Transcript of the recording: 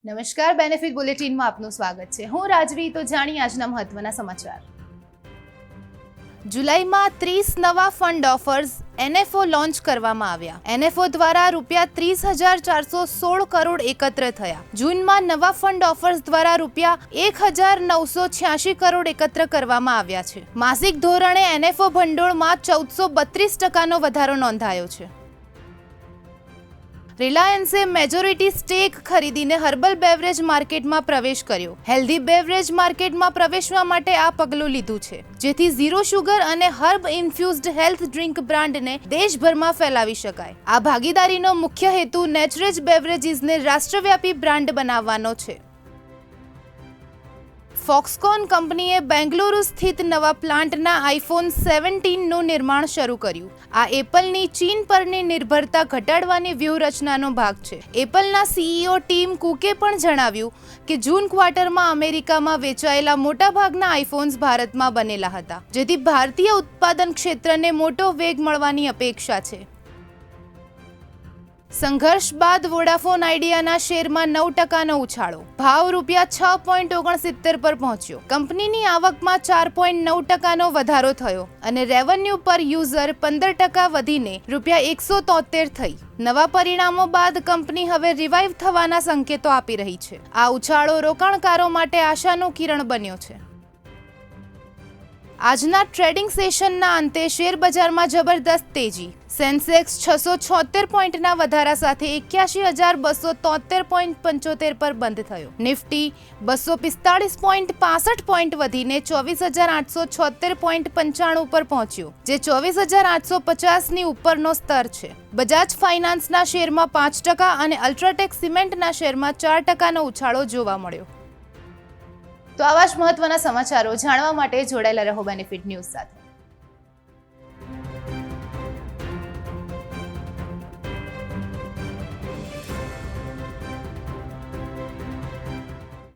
નમસ્કાર, બેનિફિટ બુલેટિનમાં આપનું સ્વાગત છે. હું રાજવી. તો જાણીએ આજના મહત્વના સમાચાર. જુલાઈમાં 30 નવા ફંડ ઓફર્સ NFO લોન્ચ કરવામાં આવ્યા. NFO દ્વારા ₹30,416 કરોડ એકત્ર થયા. જૂનમાં નવા ફંડ ઓફર્સ દ્વારા ₹1,986 કરોડ એકત્ર કરવામાં આવ્યા છે. માસિક ધોરણે NFO ભંડોળમાં 1432% વધારો નોંધાયો છે. રિલાયન્સે મેજોરિટી સ્ટેક ખરીદીને હર્બલ બેવરેજ માર્કેટમાં પ્રવેશ કર્યો. હેલ્ધી બેવરેજ માર્કેટમાં પ્રવેશવા માટે આ પગલું લીધું છે, જેથી ઝીરો શુગર અને હર્બ ઇન્ફ્યુઝડ હેલ્થ ડ્રિંક બ્રાન્ડને દેશભરમાં ફેલાવી શકાય. આ ભાગીદારીનો મુખ્ય હેતુ નેચરેજ બેવરેજીસને રાષ્ટ્રવ્યાપી બ્રાન્ડ બનાવવાનો છે. ફોક્સકોન કંપનીએ બેંગલુરુ સ્થિત નવા પ્લાન્ટના આઈફોન 17નું નિર્માણ શરૂ કર્યું. આ એપલની ચીન પરની નિર્ભરતા ઘટાડવાની વ્યૂહરચનાનો ભાગ છે. એપલના CEO ટીમ કુકે પણ જણાવ્યું કે જૂન ક્વાર્ટરમાં અમેરિકામાં વેચાયેલા મોટાભાગના આઈફોન્સ ભારતમાં બનેલા હતા, જેથી ભારતીય ઉત્પાદન ક્ષેત્રને મોટો વેગ મળવાની અપેક્ષા છે. સંઘર્ષ બાદ વોડાફોન આઈડિયાના શેરમાં 9%નો ઉછાળો. ભાવ ₹6.69 પર પહોંચ્યો. કંપનીની આવકમાં 4.9%નો વધારો થયો અને રેવન્યુ પર યુઝર 15% વધીને ₹173 થઈ. નવા પરિણામો બાદ કંપની હવે રિવાઇવ થવાના સંકેતો આપી રહી છે. આ ઉછાળો રોકાણકારો માટે આશાનું કિરણ બન્યો છે. આજના ટ્રેડિંગ સેશનના અંતે શેર બજારમાં જબરદસ્ત તેજી. સેન્સેક્સ 676 પોઈન્ટના વધારા સાથે 81,273.75 પર બંધ થયો. નિફ્ટી 245.65 પોઈન્ટ વધીને 24,876.95 પર પહોંચ્યો, જે 24,850ની ઉપરનો સ્તર છે. બજાજ ફાઇનાન્સના શેરમાં 5% અને અલ્ટ્રાટેક સિમેન્ટના શેરમાં 4%નો ઉછાળો જોવા મળ્યો. તો આવા જ મહત્વના સમાચારો જાણવા માટે જોડાયેલા રહો બેનિફિટ ન્યૂઝ સાથે.